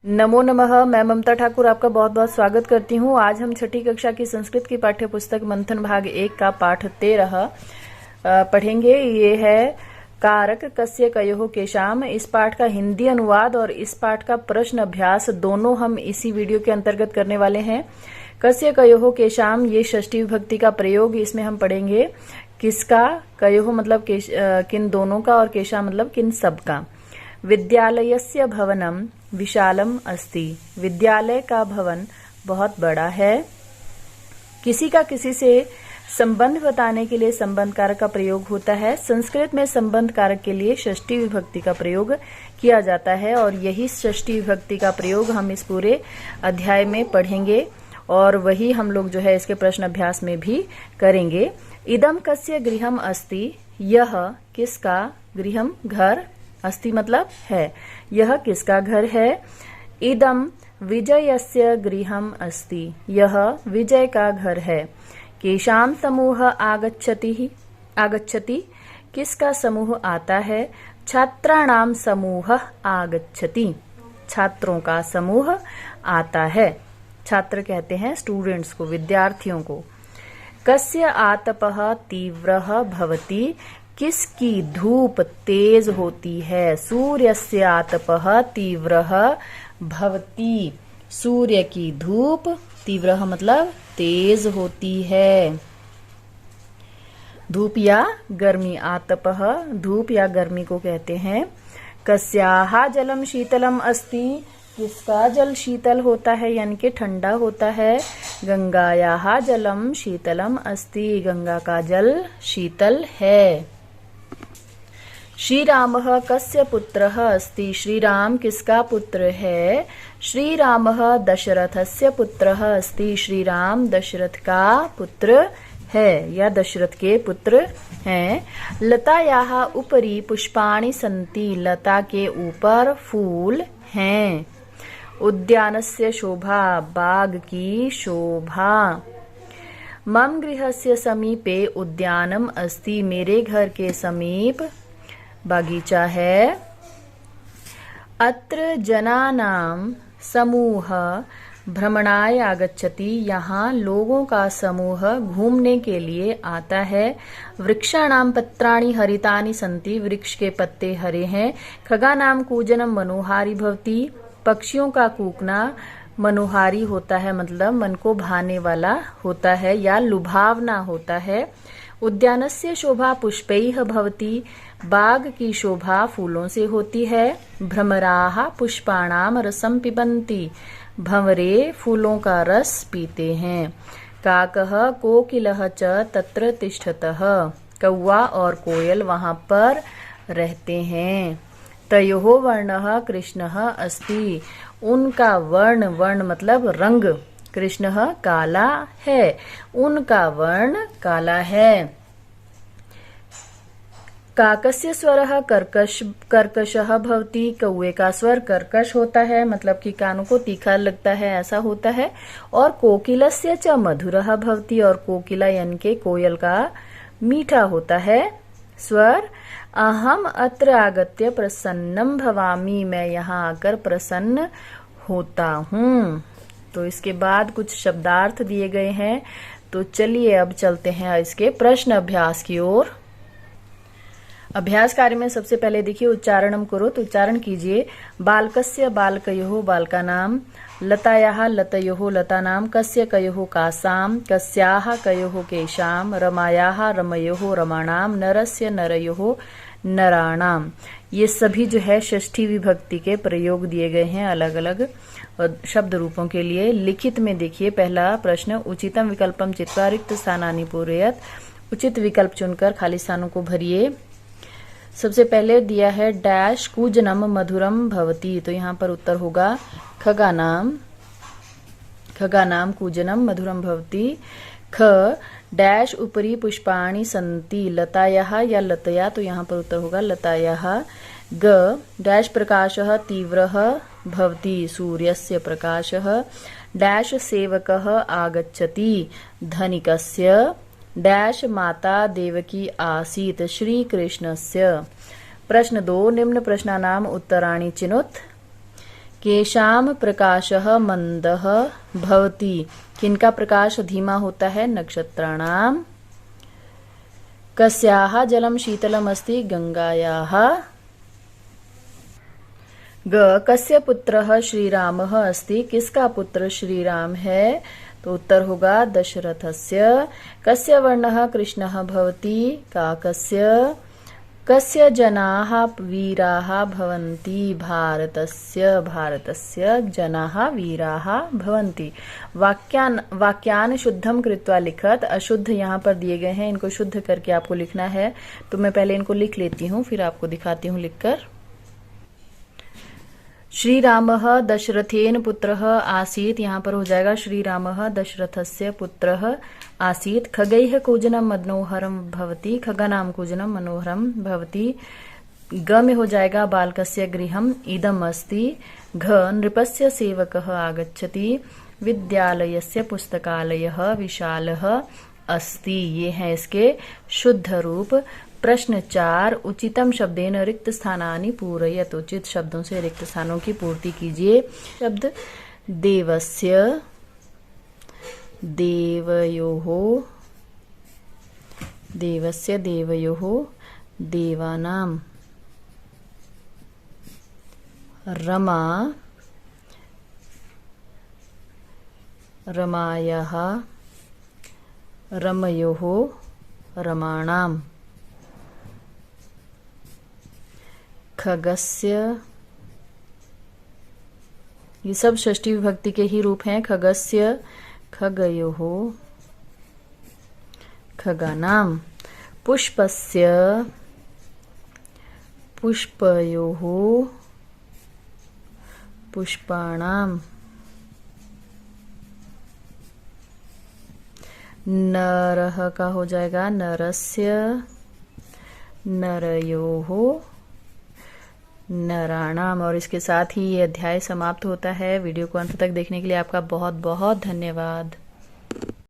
नमो नमः। मैं ममता ठाकुर आपका बहुत बहुत स्वागत करती हूँ। आज हम छठी कक्षा की संस्कृत की पाठ्य पुस्तक मंथन भाग 1 का पाठ 13 पढ़ेंगे। ये है कारक कस्य कयोः केशाम। इस पाठ का हिंदी अनुवाद और इस पाठ का प्रश्न अभ्यास दोनों हम इसी वीडियो के अंतर्गत करने वाले हैं। कस्य कयोः केशाम, ये षष्ठी विभक्ति का प्रयोग इसमें हम पढ़ेंगे। किसका, कयोः मतलब किन दोनों का, और केशा मतलब किन सब का। विद्यालयस्य भवनम विशालम अस्ति, विद्यालय का भवन बहुत बड़ा है। किसी का किसी से संबंध बताने के लिए संबंध कारक का प्रयोग होता है। संस्कृत में संबंध कारक के लिए षष्ठी विभक्ति का प्रयोग किया जाता है और यही षष्ठी विभक्ति का प्रयोग हम इस पूरे अध्याय में पढ़ेंगे और वही हम लोग जो है इसके प्रश्न अभ्यास में भी करेंगे। इदम कस्य गृहम अस्ति, यह किसका, गृहम घर, अस्ति मतलब है, यह किसका घर है। इदम विजयस्य गृहम अस्ति, यह विजय का घर है। केशाम समूह आगच्छति, किसका समूह आता है। छात्राणाम समूह आगच्छति, छात्रों का समूह आता है। छात्र कहते हैं स्टूडेंट्स को, विद्यार्थियों को। कस्य आतपः तीव्रः भवति, किसकी धूप तेज होती है। सूर्यस्य आतपः तीव्रः भवति, सूर्य की धूप तीव्रः मतलब तेज होती है। धूप या गर्मी, आतपः धूप या गर्मी को कहते हैं। कस्याः जलम शीतलम अस्ति, किसका जल शीतल होता है यानी कि ठंडा होता है। गंगायाः जलम शीतलम अस्ति, गंगा का जल शीतल है। श्रीरामः कस्य पुत्रः अस्ति, श्रीराम किसका पुत्र है। श्रीरामः दशरथस्य पुत्रः अस्ति, श्रीराम दशरथ का पुत्र है या दशरथ के पुत्र हैं। लतायाः उपरि पुष्पाणि सन्ति, लता के ऊपर फूल हैं। उद्यानस्य शोभा, बाग की शोभा। मम गृहस्य समीपे उद्यानम अस्ति, मेरे घर के समीप बागीचा है। अत्र जनानां समूह भ्रमणाय आगच्छति, यहाँ लोगों का समूह घूमने के लिए आता है। वृक्षाणां पत्राणि हरितानि सन्ति, वृक्ष के पत्ते हरे हैं। खगानां कूजनम मनोहारी भवति, पक्षियों का कूकना मनोहारी होता है मतलब मन को भाने वाला होता है या लुभावना होता है। उद्यानस्य शोभा पुष्पैः भवति, बाग की शोभा फूलों से होती है। भ्रमराः पुष्पाणाम रसम पिबन्ति, भंवरे फूलों का रस पीते हैं। काकः कोकिलः च तत्र तिष्ठतः, कौवा और कोयल वहां पर रहते हैं। तयोः वर्णः कृष्णः अस्ति, उनका वर्ण, वर्ण मतलब रंग, कृष्णः काला है, उनका वर्ण काला है। काकस्य स्वरः कर्कशः भवति, कौवे का स्वर कर्कश होता है मतलब कि कानों को तीखा लगता है ऐसा होता है। और कोकिलस्य च मधुरः भवति, और कोकिला यानी के कोयल का मीठा होता है स्वर। अहम अत्र आगत्य प्रसन्नम भवामि, मैं यहाँ आकर प्रसन्न होता हूँ। तो इसके बाद कुछ शब्दार्थ दिए गए हैं। तो चलिए अब चलते हैं इसके प्रश्न अभ्यास की ओर। अभ्यास कार्य में सबसे पहले देखिए उच्चारणम करो, तो उच्चारण कीजिए। बालकस्य बालकयोः बालकानां, लतायाः लतयोः लतानां, कस्य कयोः कासां, कस्याः कयोः केशां, रमायाः रमयोः रमाणां, नरस्य नरयोः नराणाम। ये सभी जो है षष्ठी विभक्ति के प्रयोग दिए गए हैं अलग अलग शब्द रूपों के लिए। लिखित में देखिए पहला प्रश्न, उचितम विकल्पम चित्वा रिक्त स्थानानि पूरयत, उचित विकल्प चुनकर खाली स्थानों को भरिए। सबसे पहले दिया है डैश कूजनम मधुरम भवति, तो यहाँ पर उत्तर होगा खगानाम, खगानाम कूजनम मधुरम भवति। ख डैश उपरि पुष्पाणि सन्ति, लतायाः या लतया, तो यहाँ पर उत्तर होगा लतायाः। ग डैश प्रकाशः तीव्रः भवति, सूर्यस्य प्रकाशः। डैश सेवकः आगच्छति, धनिकस्य। डैश माता देवकी आसीत्, श्री कृष्णस्य। प्रश्न 2, निम्न प्रश्नानाम उत्तराणि चिनुत। केशाम प्रकाशः मंदः भवति। किनका प्रकाश धीमा होता है? नक्षत्राणाम। कस्याः जलम शीतलम अस्ति? गंगायाः। ग कस्य पुत्रः श्रीरामः अस्ति? किसका पुत्र श्रीराम है? तो उत्तर होगा दशरथस्य। कस्य वर्णः कृष्णः भवति? काकस्य। कस्य जनाः वीराः भवन्ति? भारतस्य जनाः वीराः भवन्ति। वाक्यान शुद्धम कृत्वा लिखत। अशुद्ध यहाँ पर दिए गए हैं, इनको शुद्ध करके आपको लिखना है। तो मैं पहले इनको लिख लेती हूँ, फिर आपको दिखाती हूँ लिखकर। श्रीरामः दशरथेन पुत्रः आसीत्। यहाँ पर हो जाएगा श्रीरामः दशरथस्य पुत्रः आसीत्। खगैः कूजनम मनोहरम भवति। खगानाम कूजनम मनोहरम भवति। ग में हो जाएगा बालकस्य गृहम इदम अस्ति। घ नृपस्य सेवकः आगच्छति। विद्यालयस्य पुस्तकालयः विशालः अस्ति। ये हैं इसके शुद्ध रूप। प्रश्न 4 उचितम शब्देन रिक्त स्थानानि पूरयत। उचित शब्दों से रिक्त स्थानों की पूर्ति कीजिए। शब्द देवस्य, देवयोः, देवस्य देवयोः, देवानां, रमा, रमायाः, रमयोः, रमाणाम्। खगस्य, ये सब षष्ठी विभक्ति के ही रूप हैं। खगस्य, खगयोः, खगानाम। पुष्पस्य, पुष्पयोः, पुष्पाणाम। नरः का हो जाएगा नरस्य, नरयोः, नराणाम। और इसके साथ ही ये अध्याय समाप्त होता है। वीडियो को अंत तक देखने के लिए आपका बहुत बहुत धन्यवाद।